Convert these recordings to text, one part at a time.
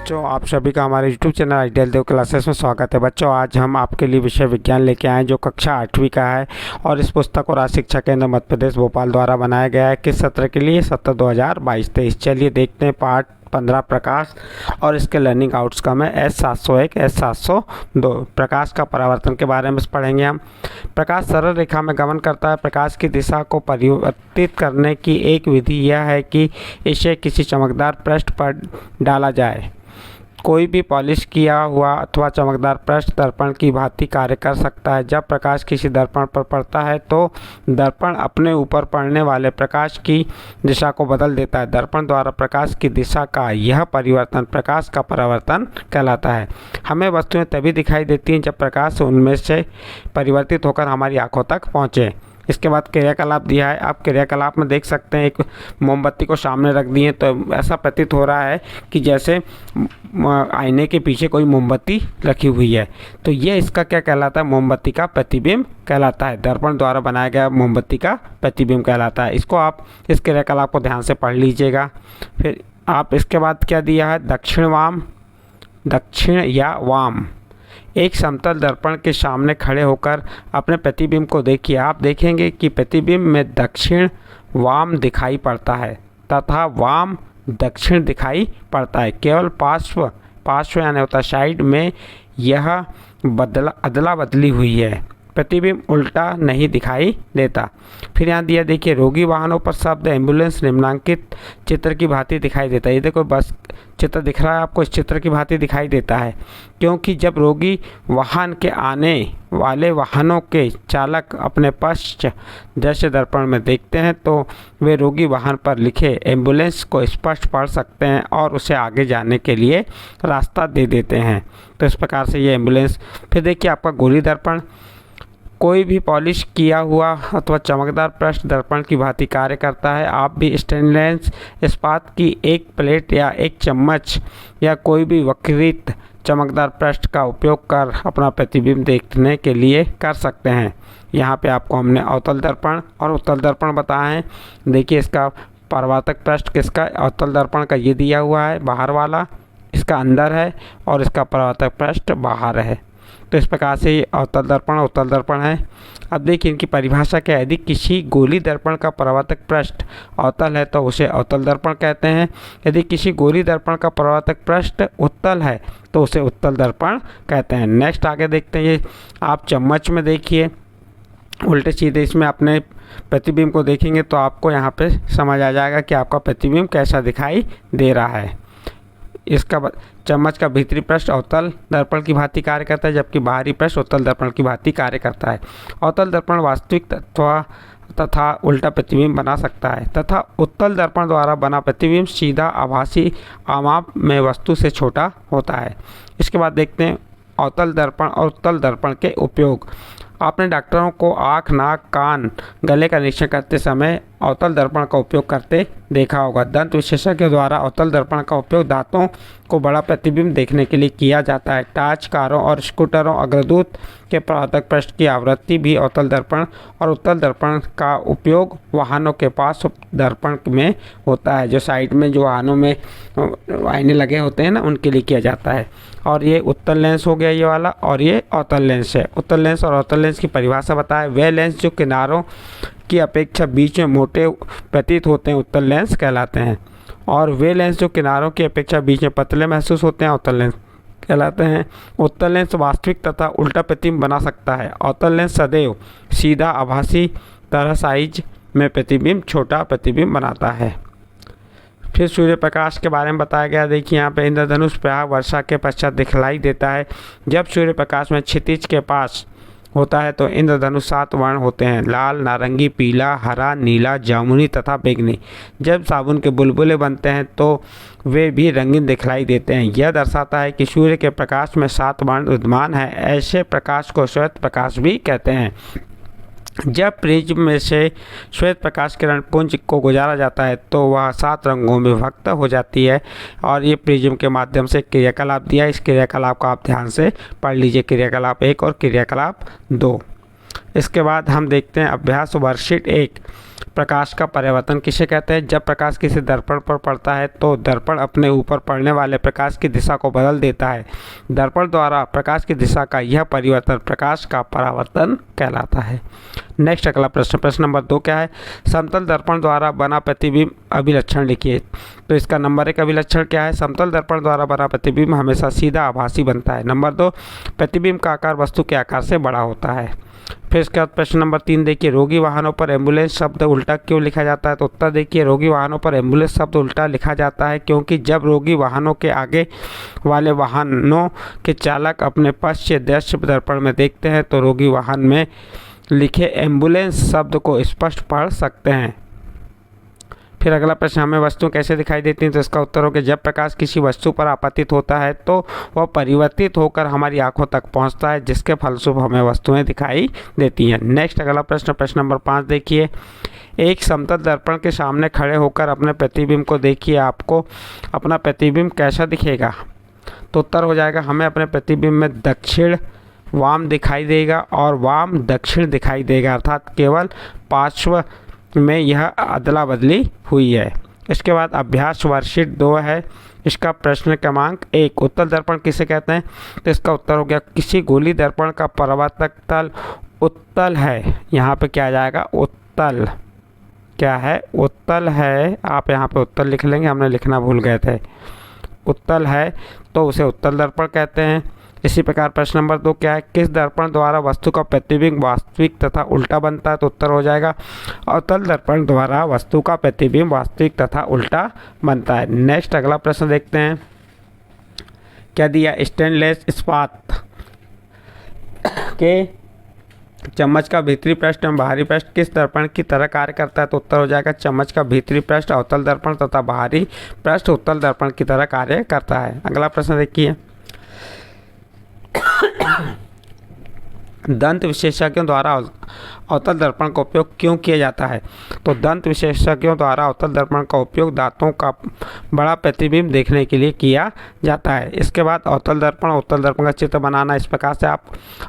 बच्चों, आप सभी का हमारे YouTube चैनल आइडियल देव क्लासेस में स्वागत है। बच्चों, आज हम आपके लिए विषय विज्ञान लेके आए जो कक्षा 8वीं का है और इस पुस्तक को राज्य शिक्षा केंद्र मध्य प्रदेश भोपाल द्वारा बनाया गया है। किस सत्र के लिए? सत्र 2022-23। चलिए देखते हैं पाठ 15 प्रकाश और इसके लर्निंग आउटकम है S701 S702। प्रकाश का परावर्तन के बारे में पढ़ेंगे हम। प्रकाश सरल रेखा में गमन करता है। प्रकाश की दिशा को परिवर्तित करने की एक विधि यह है कि इसे किसी चमकदार पृष्ठ पर डाला जाए। कोई भी पॉलिश किया हुआ अथवा चमकदार पृष्ठ दर्पण की भांति कार्य कर सकता है। जब प्रकाश किसी दर्पण पर पड़ता है तो दर्पण अपने ऊपर पड़ने वाले प्रकाश की दिशा को बदल देता है। दर्पण द्वारा प्रकाश की दिशा का यह परिवर्तन प्रकाश का परावर्तन कहलाता है। हमें वस्तुएं तभी दिखाई देती हैं जब प्रकाश उनमें से परिवर्तित होकर हमारी आंखों तक पहुँचे। इसके बाद क्रियाकलाप दिया है। आप क्रियाकलाप में देख सकते हैं एक मोमबत्ती को सामने रख दिए तो ऐसा प्रतीत हो रहा है कि जैसे आईने के पीछे कोई मोमबत्ती रखी हुई है। तो ये इसका क्या कहलाता है? मोमबत्ती का प्रतिबिंब कहलाता है। दर्पण द्वारा बनाया गया मोमबत्ती का प्रतिबिंब कहलाता है। इसको आप इस क्रियाकलाप को ध्यान से पढ़ लीजिएगा। फिर आप इसके बाद क्या दिया है? दक्षिण या वाम। एक समतल दर्पण के सामने खड़े होकर अपने प्रतिबिंब को देखिए। आप देखेंगे कि प्रतिबिंब में दक्षिण वाम दिखाई पड़ता है तथा वाम दक्षिण दिखाई पड़ता है। केवल पार्श्व यानी होता साइड में यह अदला बदली हुई है। प्रतिबिंब उल्टा नहीं दिखाई देता। फिर यहाँ दिया देखिए, रोगी वाहनों पर शब्द एम्बुलेंस निम्नांकित चित्र की भांति दिखाई देता है। ये देखो बस चित्र दिख रहा है आपको, इस चित्र की भांति दिखाई देता है क्योंकि जब रोगी वाहन के आने वाले वाहनों के चालक अपने पश्च दृश्य दर्पण में देखते हैं तो वे रोगी वाहन पर लिखे एम्बुलेंस को स्पष्ट पढ़ सकते हैं और उसे आगे जाने के लिए रास्ता दे देते हैं। तो इस प्रकार से ये एम्बुलेंस। फिर देखिए आपका गोली दर्पण। कोई भी पॉलिश किया हुआ अथवा चमकदार पृष्ठ दर्पण की भांति कार्य करता है। आप भी स्टेनलेस इस्पात की एक प्लेट या एक चम्मच या कोई भी वक्रित चमकदार पृष्ठ का उपयोग कर अपना प्रतिबिंब देखने के लिए कर सकते हैं। यहाँ पे आपको हमने अवतल दर्पण और उत्तल दर्पण बताए हैं। देखिए इसका परावर्तक पृष्ठ किसका? अवतल दर्पण का ये दिया हुआ है बाहर वाला, इसका अंदर है और इसका परावर्तक पृष्ठ बाहर है। तो इस प्रकार से ये अवतल दर्पण उत्तल दर्पण है। अब देखिए इनकी परिभाषा क्या है। यदि किसी गोली दर्पण का परावर्तक पृष्ठ अवतल है तो उसे अवतल दर्पण कहते हैं। यदि किसी गोली दर्पण का परावर्तक पृष्ठ उत्तल है तो उसे उत्तल दर्पण कहते हैं। नेक्स्ट आगे देखते हैं। ये आप चम्मच में देखिए उल्टे सीधे इसमें अपने प्रतिबिंब को देखेंगे तो आपको यहाँ पे समझ आ जाएगा कि आपका प्रतिबिंब कैसा दिखाई दे रहा है। इसका चम्मच का भीतरी पृष्ठ अवतल दर्पण की भांति कार्य करता है जबकि बाहरी पृष्ठ उत्तल दर्पण की भांति कार्य करता है। अवतल दर्पण वास्तविक तथा उल्टा प्रतिबिंब बना सकता है तथा उत्तल दर्पण द्वारा बना प्रतिबिंब सीधा आभासी आमाप में वस्तु से छोटा होता है। इसके बाद देखते हैं अवतल दर्पण और उत्तल दर्पण के उपयोग। आपने डॉक्टरों को आँख, नाक, कान, गले का निरीक्षण करते समय अवतल दर्पण का उपयोग करते देखा होगा। दंत विशेषज्ञों द्वारा अवतल दर्पण का उपयोग दांतों को बड़ा प्रतिबिंब देखने के लिए किया जाता है। टॉर्च, कारों और स्कूटरों अग्रदूत के परावर्तक पृष्ठ की आवृत्ति भी अवतल दर्पण और उत्तल दर्पण का उपयोग वाहनों के पास दर्पण में होता है। जो साइड में जो वाहनों में आईने लगे होते हैं ना, उनके लिए किया जाता है। और ये उत्तल लेंस हो गया ये वाला, और ये अवतल लेंस है। उत्तल लेंस और अवतल लेंस की परिभाषा बताएं। वे लेंस जो किनारों की अपेक्षा बीच में मोटे प्रतीत होते हैं उत्तल लेंस कहलाते हैं और वे लेंस जो किनारों की अपेक्षा बीच में पतले महसूस होते हैं अवतल लेंस कहलाते हैं। उत्तल लेंस वास्तविक तथा उल्टा प्रतिबिंब बना सकता है। अवतल लेंस सदैव सीधा आभासी तरह साइज में प्रतिबिंब छोटा प्रतिबिंब बनाता है। फिर सूर्य प्रकाश के बारे में बताया गया। देखिए यहाँ पे इंद्रधनुष प्रायः वर्षा के पश्चात दिखलाई देता है। जब सूर्य प्रकाश में क्षितिज के पास होता है तो इंद्रधनुष 7 वर्ण होते हैं: लाल, नारंगी, पीला, हरा, नीला, जामुनी तथा बैंगनी। जब साबुन के बुलबुले बनते हैं तो वे भी रंगीन दिखलाई देते हैं। यह दर्शाता है कि सूर्य के प्रकाश में 7 वर्ण विद्यमान है। ऐसे प्रकाश को श्वेत प्रकाश भी कहते हैं। जब प्रिज्म में से श्वेत प्रकाश किरण पुंज को गुजारा जाता है तो वह 7 रंगों में विभक्त हो जाती है और ये प्रिज्म के माध्यम से क्रियाकलाप दिया। इस क्रियाकलाप को आप ध्यान से पढ़ लीजिए, क्रियाकलाप 1 और क्रियाकलाप 2। इसके बाद हम देखते हैं अभ्यास वर्कशीट 1। प्रकाश का परावर्तन किसे कहते हैं? जब प्रकाश किसी दर्पण पर पड़ता है तो दर्पण अपने ऊपर पड़ने वाले प्रकाश की दिशा को बदल देता है। दर्पण द्वारा प्रकाश की दिशा का यह परिवर्तन प्रकाश का परावर्तन कहलाता है। नेक्स्ट अगला प्रश्न, प्रश्न नंबर 2 क्या है? समतल दर्पण द्वारा बना प्रतिबिंब अभिलक्षण लिखिए। तो इसका नंबर 1 अभिलक्षण क्या है? समतल दर्पण द्वारा बना प्रतिबिंब हमेशा सीधा आभासी बनता है। नंबर 2, प्रतिबिंब का आकार वस्तु के आकार से बड़ा होता है। फिर इसके बाद प्रश्न नंबर 3 देखिए, रोगी वाहनों पर एम्बुलेंस शब्द उल्टा क्यों लिखा जाता है? तो उत्तर देखिए, रोगी वाहनों पर एम्बुलेंस शब्द उल्टा लिखा जाता है क्योंकि जब रोगी वाहनों के आगे वाले वाहनों के चालक अपने पश्च दृश्य दर्पण में देखते हैं तो रोगी वाहन में लिखे एम्बुलेंस शब्द को स्पष्ट पढ़ सकते हैं। फिर अगला प्रश्न, हमें वस्तु कैसे दिखाई देती हैं? तो इसका उत्तर हो कि जब प्रकाश किसी वस्तु पर आपतित होता है तो वह परिवर्तित होकर हमारी आंखों तक पहुंचता है, जिसके फलस्वरूप हमें वस्तुएं दिखाई देती हैं। नेक्स्ट अगला प्रश्न, प्रश्न नंबर 5 देखिए, एक समतल दर्पण के सामने खड़े होकर अपने प्रतिबिंब को देखिए, आपको अपना प्रतिबिंब कैसा दिखेगा? तो उत्तर हो जाएगा, हमें अपने प्रतिबिंब में दक्षिण वाम दिखाई देगा और वाम दक्षिण दिखाई देगा, अर्थात केवल पार्श्व में यह अदला बदली हुई है। इसके बाद अभ्यास वर्कशीट 2 है, इसका प्रश्न क्रमांक 1, उत्तल दर्पण किसे कहते हैं? तो इसका उत्तर हो गया, किसी गोली दर्पण का परावर्तक तल उत्तल है। यहाँ पे क्या आ जाएगा? उत्तल। क्या है? उत्तल है। आप यहाँ पे उत्तल लिख लेंगे, हमने लिखना भूल गए थे। उत्तल है तो उसे उत्तल दर्पण कहते हैं। इसी प्रकार प्रश्न नंबर 2 क्या है? किस दर्पण द्वारा वस्तु का प्रतिबिंब वास्तविक तथा उल्टा बनता है? तो उत्तर हो जाएगा, अवतल दर्पण द्वारा वस्तु का प्रतिबिंब वास्तविक तथा उल्टा बनता है। नेक्स्ट अगला प्रश्न देखते हैं, क्या दिया? स्टेनलेस इस्पात के चम्मच का भीतरी पृष्ठ एवं बाहरी पृष्ठ किस दर्पण की तरह कार्य करता है? तो उत्तर हो जाएगा, चम्मच का भीतरी पृष्ठ अवतल दर्पण तथा बाहरी पृष्ठ उत्तल दर्पण की तरह कार्य करता है। अगला प्रश्न देखिए, दंत विशेषज्ञों द्वारा अवतल दर्पण का उपयोग क्यों किया जाता है? तो दंत विशेषज्ञों द्वारा अवतल दर्पण का उपयोग दांतों का बड़ा प्रतिबिंब देखने के लिए किया जाता है। इसके बाद अवतल दर्पण और उत्तल दर्पण का चित्र बनाना, इस प्रकार से आप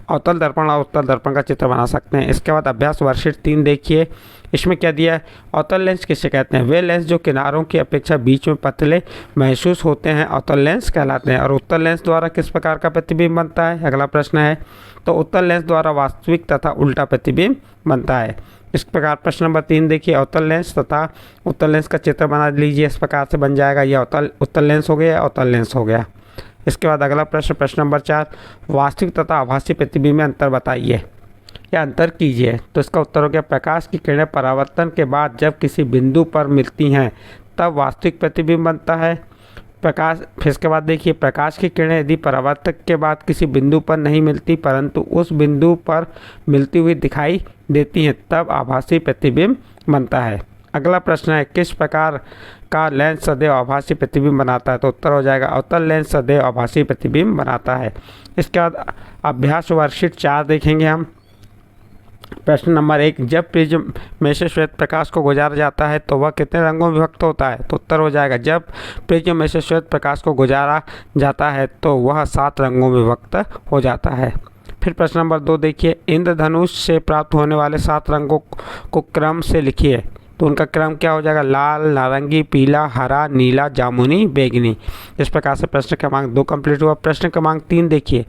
अवतल दर्पण और उत्तल दर्पण का चित्र बना सकते हैं। इसके बाद अभ्यास वर्कशीट 3 देखिए, इसमें क्या दिया है? अवतल लेंस किसे कहते हैं? वे लेंस जो किनारों की अपेक्षा बीच में पतले महसूस होते हैं अवतल लेंस कहलाते हैं। और उत्तल लेंस द्वारा किस प्रकार का प्रतिबिंब बनता है? अगला प्रश्न है, तो उत्तल लेंस द्वारा वास्तविक तथा उल्टा प्रतिबिंब बनता है। इस प्रकार प्रश्न नंबर 3 देखिए, अवतल लेंस तथा उत्तल लेंस का चित्र बना लीजिए, इस प्रकार से बन जाएगा, यह उत्तल लेंस हो गया, अवतल लेंस हो गया। इसके बाद अगला प्रश्न, प्रश्न नंबर 4, वास्तविक तथा आभासी प्रतिबिंब में अंतर बताइए या अंतर कीजिए। तो इसका उत्तर हो गया, प्रकाश की किरणें परावर्तन के बाद जब किसी बिंदु पर मिलती हैं तब वास्तविक प्रतिबिंब बनता है। प्रकाश, फिर इसके बाद देखिए, प्रकाश की किरणें यदि परावर्तक के बाद किसी बिंदु पर नहीं मिलती परंतु उस बिंदु पर मिलती हुई दिखाई देती हैं तब आभासी प्रतिबिंब बनता है। अगला प्रश्न है, किस प्रकार का लेंस सदैव आभासी प्रतिबिंब बनाता है? तो उत्तर हो जाएगा, अवतल लेंस सदैव आभासी प्रतिबिंब बनाता है। इसके बाद अभ्यास वर्कशीट 4 देखेंगे हम। प्रश्न नंबर 1, जब प्रिज्म में से श्वेत प्रकाश को गुजारा जाता है तो वह कितने रंगों में विभक्त होता है? तो उत्तर हो जाएगा, जब प्रिज्म में से श्वेत प्रकाश को गुजारा जाता है तो वह 7 रंगों में विभक्त हो जाता है। फिर प्रश्न नंबर 2 देखिए, इंद्रधनुष से प्राप्त होने वाले 7 रंगों को क्रम से लिखिए। तो उनका क्रम क्या हो जाएगा? लाल, नारंगी, पीला, हरा, नीला, जामुनी, बैंगनी। इस प्रकार से प्रश्न क्रमांक 2 कंप्लीट हुआ। प्रश्न क्रमांक 3 देखिए,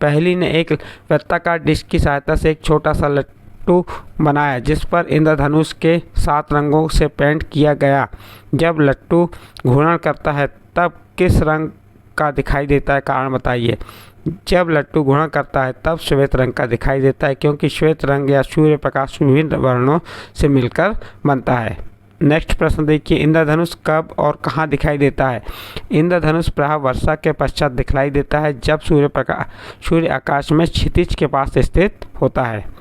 पहली ने एक वृत्ताकार डिस्क की सहायता से एक छोटा सा लट्टू बनाया जिस पर इंद्रधनुष के 7 रंगों से पेंट किया गया। जब लट्टू घूर्णन करता है तब किस रंग का दिखाई देता है? कारण बताइए। जब लट्टू घूर्णन करता है तब श्वेत रंग का दिखाई देता है क्योंकि श्वेत रंग या सूर्य प्रकाश विभिन्न वर्णों से मिलकर बनता है। नेक्स्ट प्रश्न देखिए, इंद्रधनुष कब और कहाँ दिखाई देता है? इंद्रधनुष प्रायः वर्षा के पश्चात दिखलाई देता है जब सूर्य आकाश में क्षितिज के पास स्थित होता है।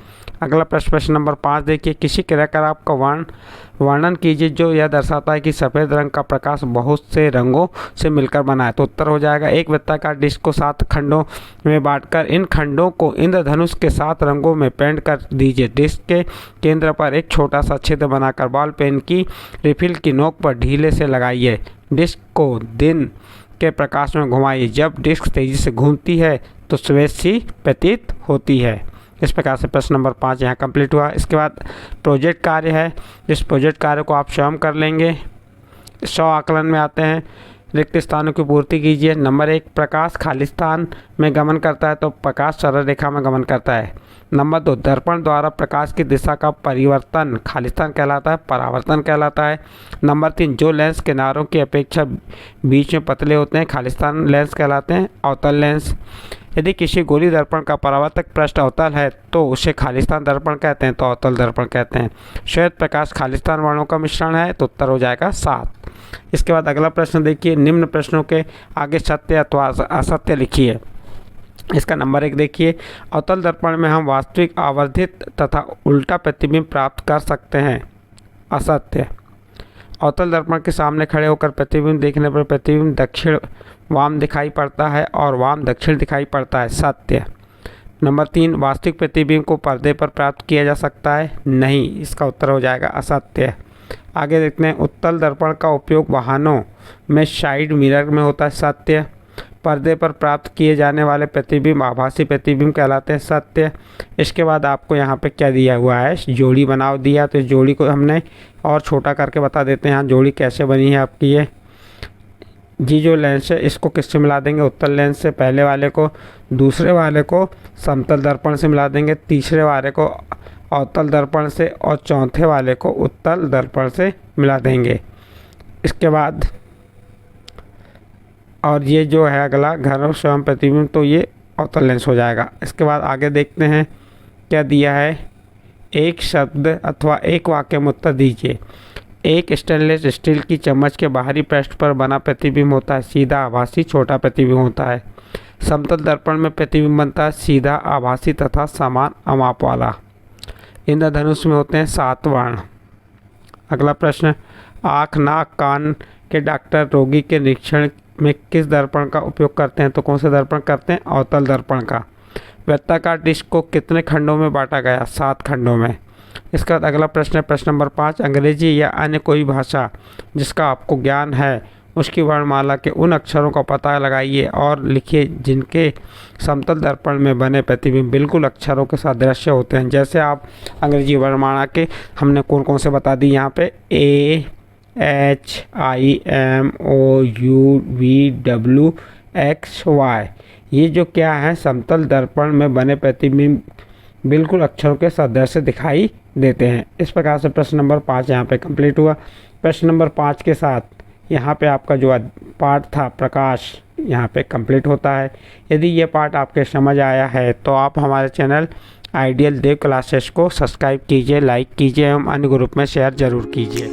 अगला प्रश्न नंबर 5 देखिए, किसी क्रियाकलाप का वर्णन कीजिए जो यह दर्शाता है कि सफ़ेद रंग का प्रकाश बहुत से रंगों से मिलकर बना है। तो उत्तर हो जाएगा, एक वृत्ताकार डिस्क को 7 खंडों में बांटकर इन खंडों को इंद्रधनुष के 7 रंगों में पेंट कर दीजिए। डिस्क के केंद्र पर एक छोटा सा छिद्र बनाकर बॉल पेन की रिफिल की नोक पर ढीले से लगाइए। डिस्क को दिन के प्रकाश में घुमाइए। जब डिस्क तेज़ी से घूमती है तो श्वेत सी प्रतीत होती है। इस प्रकार से प्रश्न नंबर 5 यहाँ कंप्लीट हुआ। इसके बाद प्रोजेक्ट कार्य है, इस प्रोजेक्ट कार्य को आप स्वयं कर लेंगे। 100 आकलन में आते हैं, रिक्त स्थानों की पूर्ति कीजिए। नंबर 1, प्रकाश खाली स्थान में गमन करता है तो प्रकाश सरल रेखा में गमन करता है। नंबर 2, दर्पण द्वारा प्रकाश की दिशा का परिवर्तन खाली स्थान कहलाता है, परावर्तन कहलाता है। नंबर 3, जो लेंस किनारों की अपेक्षा बीच में पतले होते हैं खाली स्थान लेंस कहलाते हैं, अवतल लेंस। यदि किसी गोली दर्पण का परावर्तक पृष्ठ अवतल है तो उसे खालिस्तान दर्पण कहते हैं, तो अवतल दर्पण कहते हैं। श्वेत प्रकाश खालिस्तान वर्णों का मिश्रण है, तो उत्तर हो जाएगा 7। इसके बाद अगला प्रश्न देखिए, निम्न प्रश्नों के आगे सत्य अथवा असत्य लिखिए। इसका नंबर 1 देखिए, अवतल दर्पण में हम वास्तविक आवर्धित तथा उल्टा प्रतिबिंब प्राप्त कर सकते हैं। असत्य। अवतल दर्पण के सामने खड़े होकर प्रतिबिंब देखने पर प्रतिबिंब दक्षिण वाम दिखाई पड़ता है और वाम दक्षिण दिखाई पड़ता है। सत्य। नंबर 3, वास्तविक प्रतिबिंब को पर्दे पर प्राप्त किया जा सकता है। नहीं, इसका उत्तर हो जाएगा असत्य। आगे देखते हैं, उत्तल दर्पण का उपयोग वाहनों में साइड मिरर में होता है। सत्य। पर्दे पर प्राप्त किए जाने वाले प्रतिबिंब आभासी प्रतिबिंब कहलाते हैं। सत्य। इसके बाद आपको यहाँ पे क्या दिया हुआ है, जोड़ी बनाओ दिया, तो इस जोड़ी को हमने और छोटा करके बता देते हैं। यहाँ जोड़ी कैसे बनी है आपकी, ये जो लेंस है इसको किससे मिला देंगे, उत्तल लेंस से। पहले वाले को दूसरे वाले को समतल दर्पण से मिला देंगे, तीसरे वाले को अवतल दर्पण से और चौथे वाले को उत्तल दर्पण से मिला देंगे। इसके बाद और ये जो है अगला घर स्वयं प्रतिबिंब, तो ये अवतल लेंस हो जाएगा। इसके बाद आगे देखते हैं क्या दिया है, एक शब्द अथवा एक वाक्य में उत्तर दीजिए। एक स्टेनलेस स्टील की चम्मच के बाहरी पृष्ठ पर बना प्रतिबिंब होता है सीधा आभासी, छोटा प्रतिबिंब होता है। समतल दर्पण में प्रतिबिंब बनता है सीधा आभासी तथा समान अमाप वाला। इंद्रधनुष में होते हैं 7 वर्ण। अगला प्रश्न, आँख नाक कान के डॉक्टर रोगी के निरीक्षण में किस दर्पण का उपयोग करते हैं, तो कौन से दर्पण करते हैं, अवतल दर्पण का। वृत्ताकार डिस्क को कितने खंडों में बांटा गया, 7 खंडों में। इसका अगला प्रश्न है प्रश्न नंबर 5, अंग्रेजी या अन्य कोई भाषा जिसका आपको ज्ञान है उसकी वर्णमाला के उन अक्षरों का पता लगाइए और लिखिए जिनके समतल दर्पण में बने प्रतिबिंब बिल्कुल अक्षरों के सादृश्य होते हैं। जैसे आप अंग्रेजी वर्णमाला के हमने कौन कौन से बता दी यहाँ पे, AHIMOUVWXY, ये जो क्या है समतल दर्पण में बने प्रतिबिंब बिल्कुल अक्षरों के सदृश दिखाई देते हैं। इस प्रकार से प्रश्न नंबर 5 यहाँ पे कंप्लीट हुआ। प्रश्न नंबर 5 के साथ यहाँ पे आपका जो पार्ट था प्रकाश यहाँ पे कंप्लीट होता है। यदि ये पार्ट आपके समझ आया है तो आप हमारे चैनल आइडियल देव क्लासेस को सब्सक्राइब कीजिए, लाइक कीजिए एवं अन्य ग्रुप में शेयर ज़रूर कीजिए।